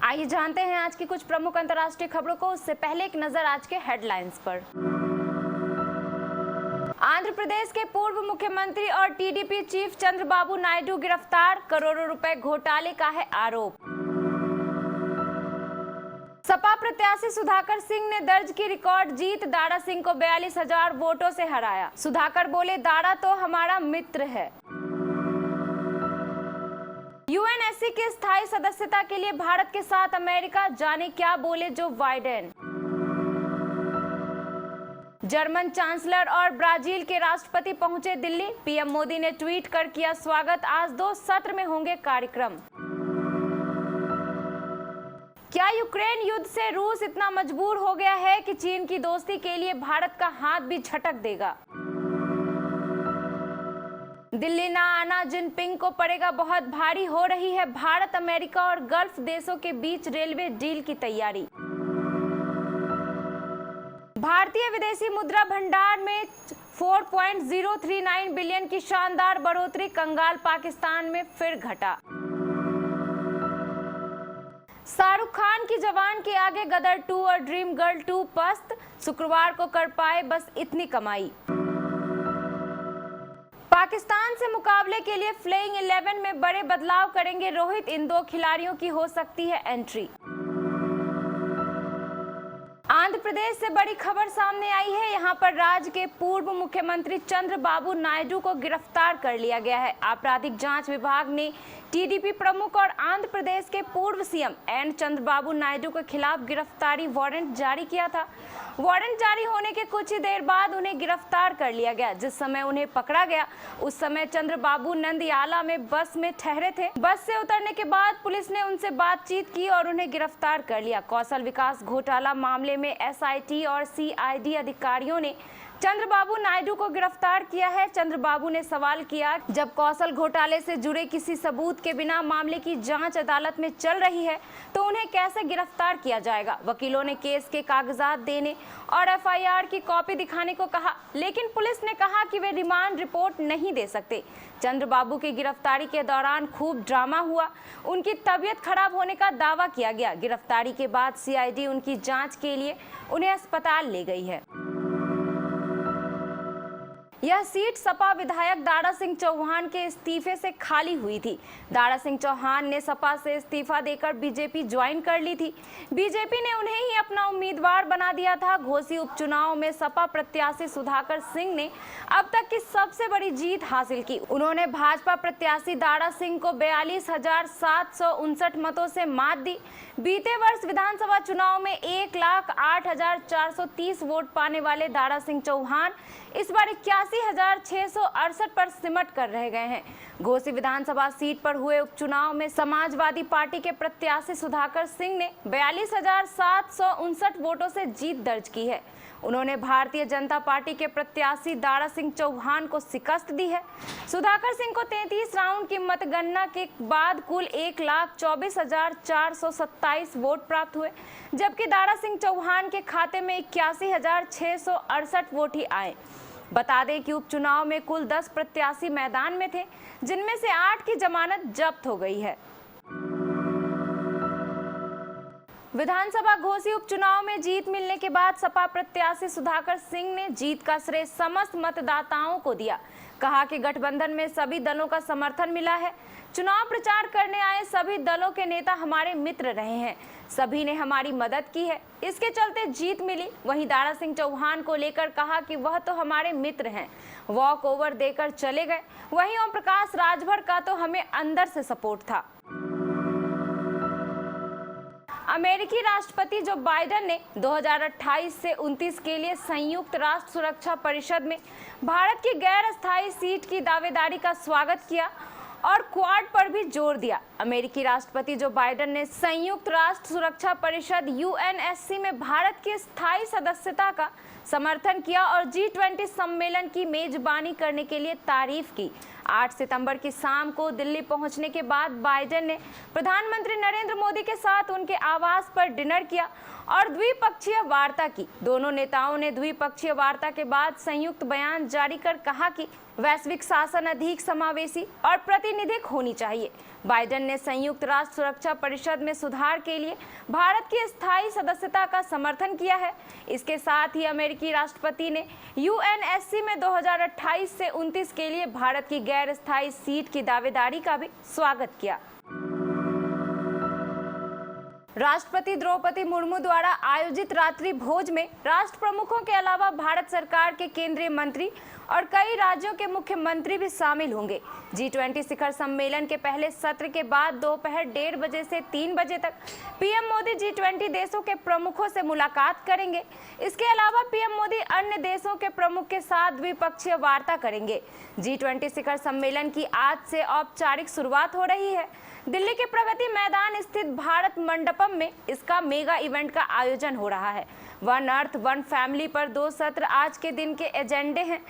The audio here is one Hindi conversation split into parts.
आइए जानते हैं आज की कुछ प्रमुख अंतर्राष्ट्रीय खबरों को। उससे पहले एक नजर आज के हेडलाइंस पर। आंध्र प्रदेश के पूर्व मुख्यमंत्री और टीडीपी चीफ चंद्रबाबू नायडू गिरफ्तार, करोड़ों रुपए घोटाले का है आरोप। सपा प्रत्याशी सुधाकर सिंह ने दर्ज की रिकॉर्ड जीत, दारा सिंह को 42,000 वोटों से हराया। सुधाकर बोले, दारा तो हमारा मित्र है। यूएनएससी की स्थायी सदस्यता के लिए भारत के साथ अमेरिका, जाने क्या बोले जो बाइडेन। जर्मन चांसलर और ब्राजील के राष्ट्रपति पहुंचे दिल्ली, पीएम मोदी ने ट्वीट कर किया स्वागत। आज 2 सत्र में होंगे कार्यक्रम। क्या यूक्रेन युद्ध से रूस इतना मजबूर हो गया है कि चीन की दोस्ती के लिए भारत का हाथ भी झटक देगा। दिल्ली ना आना जिनपिंग को पड़ेगा बहुत भारी, हो रही है भारत, अमेरिका और गल्फ देशों के बीच रेलवे डील की तैयारी। भारतीय विदेशी मुद्रा भंडार में 4.039 बिलियन की शानदार बढ़ोतरी, कंगाल पाकिस्तान में फिर घटा। शाहरुख खान की जवान के आगे गदर 2 और ड्रीम गर्ल 2 पस्त, शुक्रवार को कर पाए बस इतनी कमाई। पाकिस्तान से मुकाबले के लिए प्लेइंग 11 में बड़े बदलाव करेंगे रोहित, इन 2 खिलाड़ियों की हो सकती है एंट्री। आंध्र प्रदेश से बड़ी खबर सामने आई है। यहां पर राज्य के पूर्व मुख्यमंत्री चंद्रबाबू नायडू को गिरफ्तार कर लिया गया है। आपराधिक जांच विभाग ने टीडीपी प्रमुख और आंध्र प्रदेश के पूर्व सीएम एन चंद्रबाबू नायडू के खिलाफ गिरफ्तारी वारंट जारी किया था। वारंट जारी होने के कुछ ही देर बाद उन्हें गिरफ्तार कर लिया गया। जिस समय उन्हें पकड़ा गया उस समय चंद्रबाबू नंदियाला में बस में ठहरे थे। बस से उतरने के बाद पुलिस ने उनसे बातचीत की और उन्हें गिरफ्तार कर लिया। कौशल विकास घोटाला मामले में एसआईटी और सीआईडी अधिकारियों ने चंद्रबाबू नायडू को गिरफ्तार किया है। चंद्रबाबू ने सवाल किया, जब कौशल घोटाले से जुड़े किसी सबूत के बिना मामले की जांच अदालत में चल रही है तो उन्हें कैसे गिरफ्तार किया जाएगा। वकीलों ने केस के कागजात देने और एफआईआर की कॉपी दिखाने को कहा, लेकिन पुलिस ने कहा कि वे रिमांड रिपोर्ट नहीं दे सकते। चंद्रबाबू की गिरफ्तारी के दौरान खूब ड्रामा हुआ, उनकी तबीयत खराब होने का दावा किया गया। गिरफ्तारी के बाद सीआईडी उनकी जांच के लिए उन्हें अस्पताल ले गई है। यह सीट सपा विधायक दारा सिंह चौहान के इस्तीफे से खाली हुई थी। दारा सिंह चौहान ने सपा से इस्तीफा देकर बीजेपी ज्वाइन कर ली थी। बीजेपी ने उन्हें ही अपना उम्मीदवार बना दिया था। घोसी उपचुनाव में सपा प्रत्याशी सुधाकर सिंह ने अब तक की सबसे बड़ी जीत हासिल की। उन्होंने भाजपा प्रत्याशी दारा सिंह को 42,759 मतों से मात दी। बीते वर्ष विधानसभा चुनाव में 1,08,430 वोट पाने वाले दारा सिंह चौहान इस बार 81,668 पर सिमट कर रह गए हैं। घोसी विधानसभा सीट पर हुए उपचुनाव में समाजवादी पार्टी के प्रत्याशी सुधाकर सिंह ने 42,759 वोटों से जीत दर्ज की है। उन्होंने भारतीय जनता पार्टी के प्रत्याशी दारा सिंह चौहान को शिकस्त दी है। सुधाकर सिंह को 33 राउंड की मतगणना के बाद कुल 1,24,427 वोट प्राप्त हुए, जबकि दारा सिंह चौहान के खाते में 81,668 वोट ही आए। बता दें कि उपचुनाव में कुल 10 प्रत्याशी मैदान में थे, जिनमें से 8 की जमानत जब्त हो गई है। विधानसभा घोसी उपचुनाव में जीत मिलने के बाद सपा प्रत्याशी सुधाकर सिंह ने जीत का श्रेय समस्त मतदाताओं को दिया। कहा कि गठबंधन में सभी दलों का समर्थन मिला है। चुनाव प्रचार करने आए सभी दलों के नेता हमारे मित्र रहे हैं, सभी ने हमारी मदद की है, इसके चलते जीत मिली। वहीं दारा सिंह चौहान को लेकर कहा कि वह तो हमारे मित्र हैं, वॉक ओवर देकर चले गए। वहीं ओम प्रकाश राजभर का तो हमें अंदर से सपोर्ट था। अमेरिकी राष्ट्रपति जो बाइडेन ने 2028 से 29 के लिए संयुक्त राष्ट्र सुरक्षा परिषद में भारत की गैर अस्थायी सीट की दावेदारी का स्वागत किया और क्वाड पर भी जोर दिया। अमेरिकी राष्ट्रपति जो बाइडेन ने संयुक्त राष्ट्र सुरक्षा परिषद यूएनएससी में भारत की स्थायी सदस्यता का समर्थन किया और G20 सम्मेलन की मेजबानी करने के लिए तारीफ की। 8 सितंबर की शाम को दिल्ली पहुंचने के बाद बाइडेन ने प्रधानमंत्री नरेंद्र मोदी के साथ उनके आवास पर डिनर किया और द्विपक्षीय वार्ता की। दोनों नेताओं ने द्विपक्षीय वार्ता के बाद संयुक्त बयान जारी कर कहा कि वैश्विक शासन अधिक समावेशी और प्रातिनिधिक होनी चाहिए। बाइडेन ने संयुक्त राष्ट्र सुरक्षा परिषद में सुधार के लिए भारत की स्थायी सदस्यता का समर्थन किया है। इसके साथ ही अमेरिकी राष्ट्रपति ने यूएनएससी में 2028 से 29 के लिए भारत की गैर स्थायी सीट की दावेदारी का भी स्वागत किया। राष्ट्रपति द्रौपदी मुर्मू द्वारा आयोजित रात्रि भोज में राष्ट्र प्रमुखों के अलावा भारत सरकार के केंद्रीय मंत्री और कई राज्यों के मुख्यमंत्री भी शामिल होंगे। G20 शिखर सम्मेलन के पहले सत्र के बाद दोपहर 1:30 बजे से 3 बजे तक पीएम मोदी G20 देशों के प्रमुखों से मुलाकात करेंगे। इसके अलावा पीएम मोदी अन्य देशों के प्रमुख के साथ द्विपक्षीय वार्ता करेंगे। G20 शिखर सम्मेलन की आज से औपचारिक शुरुआत हो रही है। दिल्ली के प्रगति मैदान स्थित भारत मंडपम में इसका मेगा इवेंट का आयोजन हो रहा है। वन अर्थ वन फैमिली पर 2 सत्र आज के दिन के एजेंडे हैं।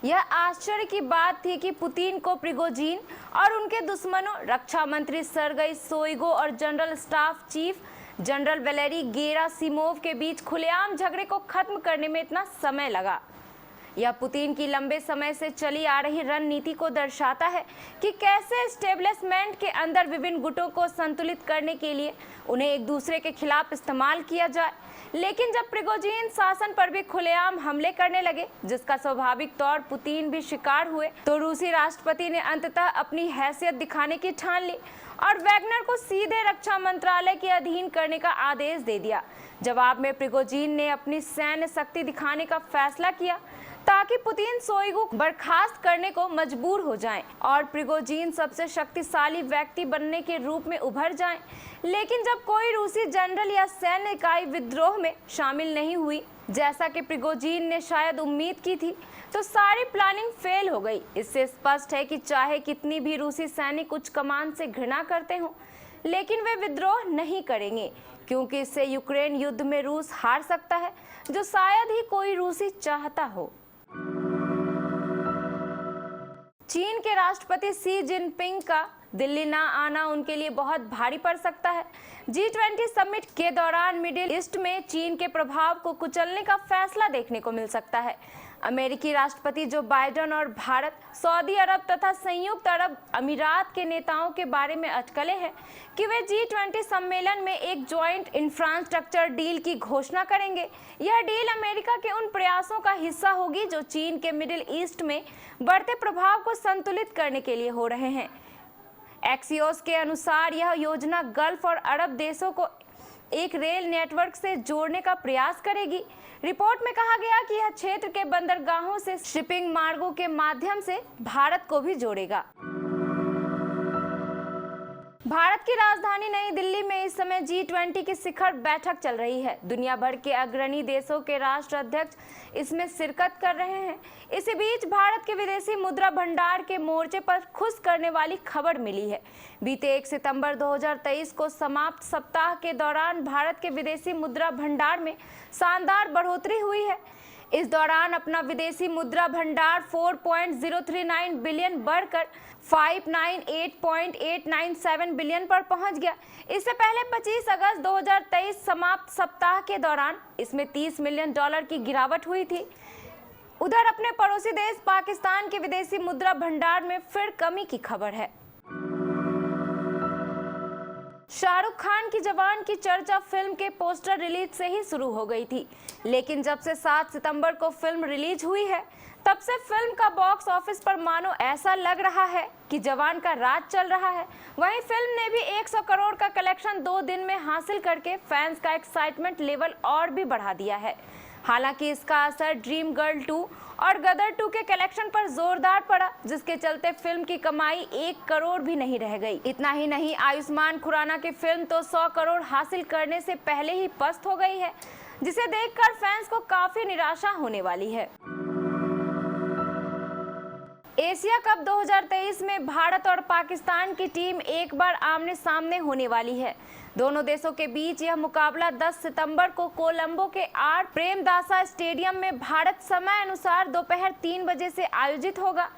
यह आश्चर्य की बात थी कि पुतिन को प्रिगोजिन और उनके दुश्मनों रक्षा मंत्री सर्गेई शोइगु और general staff chief general Valery Gerasimov के बीच खुलेआम झगड़े को खत्म करने में इतना समय लगा। यह पुतिन की लंबे समय से चली आ रही रणनीति को दर्शाता है कि कैसे एस्टेब्लिशमेंट के अंदर विभिन्न गुटों को संतुलित करने के लिए उन्हें एक दूसरे के खिलाफ इस्तेमाल किया जाए। लेकिन जब प्रिगोजिन शासन पर भी खुलेआम हमले करने लगे, जिसका स्वाभाविक तौर पुतिन भी शिकार हुए, तो रूसी राष्ट्रपति ने अंततः अपनी हैसियत दिखाने की ठान ली और वैगनर को सीधे रक्षा मंत्रालय के अधीन करने का आदेश दे दिया। जवाब में प्रिगोजिन ने अपनी सैन्य शक्ति दिखाने का फैसला किया ताकि पुतिन शोइगु बर्खास्त करने को मजबूर हो जाएं और प्रिगोजिन सबसे शक्तिशाली व्यक्ति बनने के रूप में उभर जाएं। लेकिन जब कोई रूसी जनरल या सैन्य इकाई विद्रोह में शामिल नहीं हुई, जैसा कि प्रिगोजिन ने शायद उम्मीद की थी, तो सारी प्लानिंग फेल हो गई। इससे स्पष्ट है कि चाहे कितनी भी रूसी सैनिक उच्च कमान से घृणा करते हों, लेकिन वे विद्रोह नहीं करेंगे, क्योंकि इससे यूक्रेन युद्ध में रूस हार सकता है, जो शायद ही कोई रूसी चाहता हो। चीन के राष्ट्रपति शी जिनपिंग का दिल्ली ना आना उनके लिए बहुत भारी पड़ सकता है। G20 समिट के दौरान मिडिल ईस्ट में चीन के प्रभाव को कुचलने का फैसला देखने को मिल सकता है। अमेरिकी राष्ट्रपति जो बाइडेन और भारत, सऊदी अरब तथा संयुक्त अरब अमीरात के नेताओं के बारे में अटकले हैं कि वे G20 सम्मेलन में एक जॉइंट इंफ्रास्ट्रक्चर डील की घोषणा करेंगे। यह डील अमेरिका के उन प्रयासों का हिस्सा होगी जो चीन के मिडिल ईस्ट में बढ़ते प्रभाव को संतुलित करने के लिए हो रहे हैं। एक्सियोस के अनुसार यह योजना गल्फ और अरब देशों को एक रेल नेटवर्क से जोड़ने का प्रयास करेगी। रिपोर्ट में कहा गया कि यह क्षेत्र के बंदरगाहों से शिपिंग मार्गों के माध्यम से भारत को भी जोड़ेगा। भारत की राजधानी नई दिल्ली में इस समय G20 की शिखर बैठक चल रही है। दुनिया भर के अग्रणी देशों के राष्ट्राध्यक्ष इसमें शिरकत कर रहे हैं। इसी बीच भारत के विदेशी मुद्रा भंडार के मोर्चे पर खुश करने वाली खबर मिली है। बीते 1 सितंबर 2023 को समाप्त सप्ताह के दौरान भारत के विदेशी मुद्रा भंडार में शानदार बढ़ोतरी हुई है। इस दौरान अपना विदेशी मुद्रा भंडार 4.039 बिलियन बढ़कर 598.897 बिलियन पर पहुंच गया। इससे पहले 25 अगस्त 2023 समाप्त सप्ताह के दौरान इसमें $30 मिलियन की गिरावट हुई थी। उधर अपने पड़ोसी देश पाकिस्तान के विदेशी मुद्रा भंडार में फिर कमी की खबर है। शाहरुख खान की जवान की चर्चा फिल्म के पोस्टर रिलीज से ही शुरू हो गई थी, लेकिन जब से 7 सितंबर को फिल्म रिलीज हुई है, तब से फिल्म का बॉक्स ऑफिस पर मानो ऐसा लग रहा है कि जवान का राज चल रहा है। वहीं फिल्म ने भी 100 करोड़ का कलेक्शन 2 दिन में हासिल करके फैंस का एक्साइटमेंट लेवल और भी बढ़ा दिया है। हालांकि इसका असर ड्रीम गर्ल 2 और गदर 2 के कलेक्शन पर जोरदार पड़ा, जिसके चलते फिल्म की कमाई 1 करोड़ भी नहीं रह गई। इतना ही नहीं, आयुष्मान खुराना की फिल्म तो 100 करोड़ हासिल करने से पहले ही पस्त हो गई है, जिसे देखकर फैंस को काफी निराशा होने वाली है। एशिया कप 2023 में भारत और पाकिस्तान की टीम एक बार आमने सामने होने वाली है। दोनों देशों के बीच यह मुकाबला 10 सितंबर को कोलंबो के आर प्रेमदासा स्टेडियम में भारत समय अनुसार दोपहर 3 बजे से आयोजित होगा।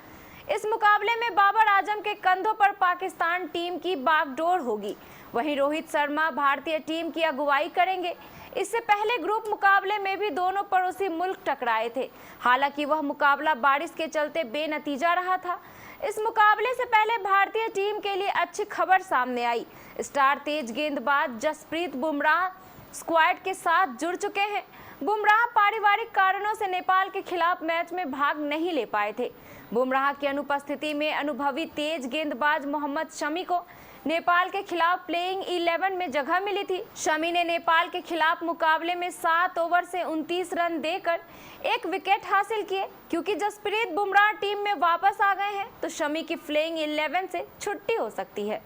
इस मुकाबले में बाबर आजम के कंधों पर पाकिस्तान टीम की बागडोर होगी। वहीं रोहित शर्मा भारतीय टीम की अगुवाई करेंगे। इससे पहले ग्रुप मुकाबले में भी दोनों पड़ोसी मुल्क टकराए थे। हालांकि वह मुकाबला बारिश के चलते बेनतीजा रहा था। इस मुकाबले से पहले भारतीय टीम के लिए अच्छी खबर सामने आई। स्टार तेज गेंदबाज जसप्रीत बुमराह स्क्वाड के साथ जुड़ चुके हैं। बुमराह पारिवारिक कारणों से नेपाल के खिलाफ मैच में भाग नहीं ले पाए थे। बुमराह की अनुपस्थिति में अनुभवी तेज गेंदबाज मोहम्मद शमी को नेपाल के खिलाफ प्लेइंग 11 में जगह मिली थी। शमी ने नेपाल के खिलाफ मुकाबले में 7 ओवर से 29 रन देकर 1 विकेट हासिल किए। क्योंकि जसप्रीत बुमराह टीम में वापस आ गए हैं तो शमी की प्लेइंग 11 से छुट्टी हो सकती है।